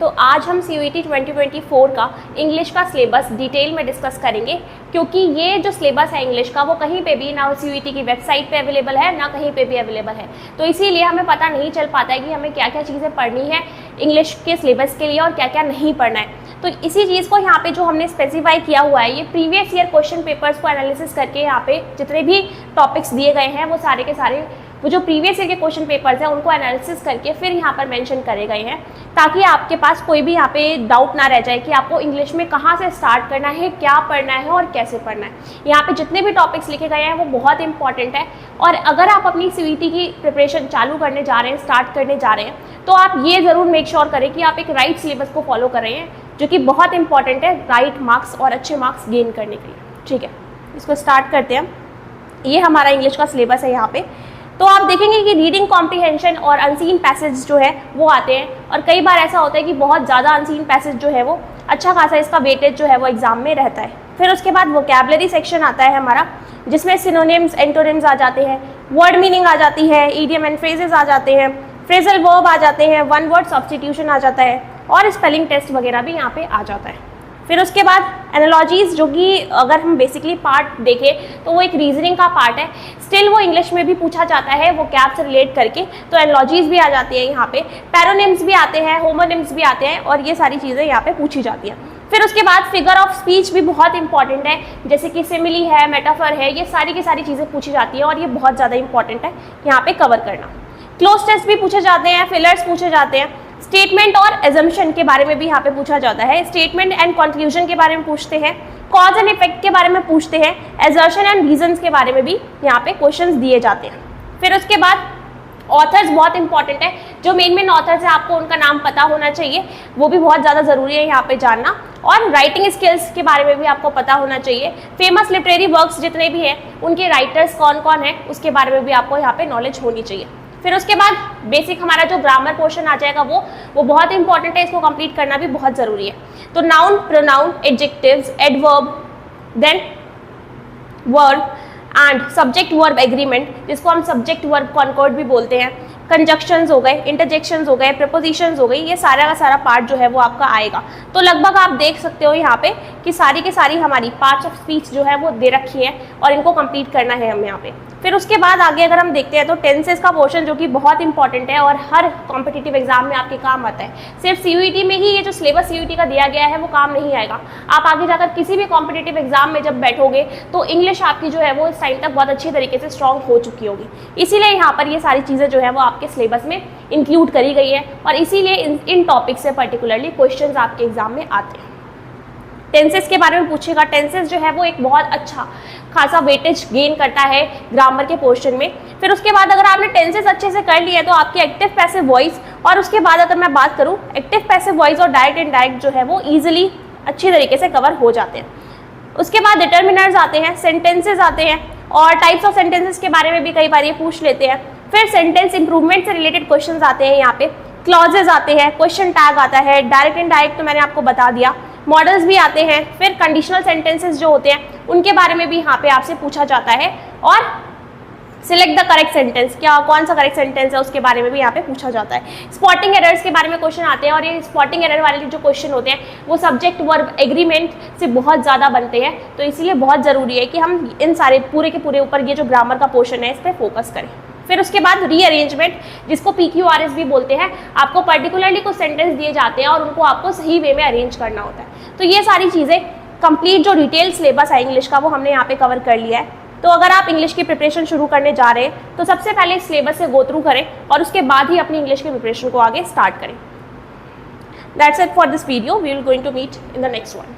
तो आज हम CUET 2024 का इंग्लिश का सिलेबस डिटेल में डिस्कस करेंगे, क्योंकि ये जो सिलेबस है इंग्लिश का वो कहीं पे भी ना CUET की वेबसाइट पे अवेलेबल है ना कहीं पे भी अवेलेबल है। तो इसीलिए हमें पता नहीं चल पाता है कि हमें क्या क्या चीज़ें पढ़नी है इंग्लिश के सिलेबस के लिए और क्या क्या नहीं पढ़ना है। तो इसी चीज़ को यहाँ पे जो हमने स्पेसिफाई किया हुआ है, ये प्रीवियस ईयर क्वेश्चन पेपर्स को एनालिसिस करके यहाँ पे जितने भी टॉपिक्स दिए गए हैं वो सारे के सारे वो जो प्रीवियस ईयर के क्वेश्चन पेपर्स हैं उनको एनालिसिस करके फिर यहाँ पर मेंशन करे गए हैं, ताकि आपके पास कोई भी यहाँ पे डाउट ना रह जाए कि आपको इंग्लिश में कहाँ से स्टार्ट करना है, क्या पढ़ना है और कैसे पढ़ना है। यहाँ पे जितने भी टॉपिक्स लिखे गए हैं वो बहुत इंपॉर्टेंट है, और अगर आप अपनी CUET की प्रिपरेशन चालू करने जा रहे हैं, स्टार्ट करने जा रहे हैं, तो आप ये ज़रूर मेक श्योर करें कि आप एक राइट सिलेबस को फॉलो कर रहे हैं, जो कि बहुत इंपॉर्टेंट है राइट मार्क्स और अच्छे मार्क्स गेन करने के लिए। ठीक है, इसको स्टार्ट करते हैं। ये हमारा इंग्लिश का सिलेबस है यहाँ पे। तो आप देखेंगे कि रीडिंग कॉम्प्रिहेंशन और अनसीन पैसेज जो है वो आते हैं, और कई बार ऐसा होता है कि बहुत ज़्यादा अनसीन पैसेज जो है वो अच्छा खासा इसका वेटेज जो है वो एग्जाम में रहता है। फिर उसके बाद वोकैबुलरी सेक्शन आता है हमारा, जिसमें सिनोनिम्स, एंटोनिम्स आ जाते हैं, वर्ड मीनिंग आ जाती है, ईडियम एंड फ्रेजेस आ जाते हैं, फ्रेजल वर्ब आ जाते हैं, वन वर्ड सब्स्टिट्यूशन आ जाता है, और स्पेलिंग टेस्ट वगैरह भी यहाँ पे आ जाता है। फिर उसके बाद एनालॉजीज, जो कि अगर हम बेसिकली पार्ट देखें तो वो एक रीजनिंग का पार्ट है, स्टिल वो इंग्लिश में भी पूछा जाता है वो कैब से रिलेट करके, तो एनालॉजीज भी आ जाती है यहाँ पे, पैरोनिम्स भी आते हैं, होमोनिम्स भी आते हैं, और ये सारी चीज़ें यहाँ पे पूछी जाती हैं। फिर उसके बाद फिगर ऑफ स्पीच भी बहुत इंपॉर्टेंट है, जैसे कि सिमिली है, मेटाफर है, ये सारी की सारी चीज़ें पूछी जाती हैं, और ये बहुत ज़्यादा इंपॉर्टेंट है यहाँ पे कवर करना। क्लोज टेस्ट भी पूछे जाते हैं, फिलर्स पूछे जाते हैं, स्टेटमेंट और एजम्पशन के बारे में भी यहाँ पे पूछा जाता है, स्टेटमेंट एंड कंक्लूजन के बारे में पूछते हैं, कॉज एंड इफेक्ट के बारे में पूछते हैं, एजर्शन एंड रीजंस के बारे में भी यहाँ पे क्वेश्चंस दिए जाते हैं। फिर उसके बाद ऑथर्स बहुत इंपॉर्टेंट है, जो मेन ऑथर्स है आपको उनका नाम पता होना चाहिए, वो भी बहुत ज़्यादा ज़रूरी है यहाँ पे जानना, और राइटिंग स्किल्स के बारे में भी आपको पता होना चाहिए। फेमस लिटरेरी वर्क्स जितने भी हैं उनके राइटर्स कौन कौन हैं उसके बारे में भी आपको यहाँ पे नॉलेज होनी चाहिए। फिर उसके बाद बेसिक हमारा जो ग्रामर पोर्शन आ जाएगा वो बहुत इंपॉर्टेंट है, इसको कंप्लीट करना भी बहुत ज़रूरी है। तो noun, pronoun, adjectives, adverb, then verb and subject verb agreement, जिसको हम सब्जेक्ट वर्ब कॉन्कॉर्ड भी बोलते हैं, कंजक्शंस हो गए, इंटरजेक्शंस हो गए, प्रपोजिशंस हो गई, ये सारा का सारा पार्ट जो है वो आपका आएगा। तो लगभग आप देख सकते हो यहाँ पे कि सारी की सारी हमारी पार्ट्स ऑफ स्पीच जो है वो दे रखी है, और इनको कंप्लीट करना है हम यहाँ पे। फिर उसके बाद आगे अगर हम देखते हैं तो टेंसेस का पोर्शन, जो कि बहुत इंपॉर्टेंट है और हर कॉम्पिटिटिव एग्जाम में आपके काम आता है। सिर्फ CUET में ही ये जो सिलेबस CUET का दिया गया है वो काम नहीं आएगा, आप आगे जाकर किसी भी कॉम्पिटिटिव एग्जाम में जब बैठोगे तो इंग्लिश आपकी जो है वो इस टाइम तक बहुत अच्छी तरीके से स्ट्रॉन्ग हो चुकी होगी। इसीलिए यहाँ पर ये सारी चीज़ें जो है वो आपके सिलेबस में इंक्लूड करी गई है, और इसीलिए इन टॉपिक से पर्टिकुलरली क्वेश्चंस आपके एग्जाम में आते हैं। टेंसेस के बारे में पूछेगा, टेंसेस जो है वो एक बहुत अच्छा खासा वेटेज गेन करता है ग्रामर के पोर्शन में। फिर उसके बाद अगर आपने टेंसेस अच्छे से कर लिए तो आपकी एक्टिव पैसिव वॉइस, और उसके बाद अगर मैं बात करूँ एक्टिव पैसिव वॉइस और डायरेक्ट इनडायरेक्ट जो है वो ईजिली अच्छी तरीके से कवर हो जाते हैं। उसके बाद डिटर्मिनर्स आते हैं, सेंटेंसेज आते हैं, और टाइप्स ऑफ सेंटेंसेस के बारे में भी कई बार ये पूछ लेते हैं। फिर सेंटेंस इंप्रूवमेंट से रिलेटेड क्वेश्चंस आते हैं यहाँ पे, क्लॉजेज आते हैं, क्वेश्चन टैग आता है, डायरेक्ट इनडायरेक्ट तो मैंने आपको बता दिया, मॉडल्स भी आते हैं। फिर कंडीशनल सेंटेंसेस जो होते हैं उनके बारे में भी यहाँ पे आपसे पूछा जाता है, और सिलेक्ट द करेक्ट सेंटेंस, क्या कौन सा करेक्ट सेंटेंस है उसके बारे में भी यहाँ पे पूछा जाता है। स्पॉटिंग एरर्स के बारे में क्वेश्चन आते हैं, और ये स्पॉटिंग एरर वाले जो क्वेश्चन होते हैं वो सब्जेक्ट वर्ब एग्रीमेंट से बहुत ज़्यादा बनते हैं, तो इसलिए बहुत ज़रूरी है कि हम इन सारे पूरे के पूरे ऊपर ये जो ग्रामर का पोर्शन है इस पर फोकस करें। फिर उसके बाद रीअरेंजमेंट, जिसको PQRS भी बोलते हैं, आपको पर्टिकुलरली कुछ सेंटेंस दिए जाते हैं और उनको आपको सही वे में अरेंज करना होता है। तो ये सारी चीज़ें कंप्लीट जो डिटेल सिलेबस है इंग्लिश का वो हमने यहाँ पे कवर कर लिया है। तो अगर आप इंग्लिश की प्रिपरेशन शुरू करने जा रहे हैं तो सबसे पहले इस सिलेबस से गो थ्रू करें, और उसके बाद ही अपनी इंग्लिश की प्रिपरेशन को आगे स्टार्ट करें। That's it for this video, we will going to meet in the next one.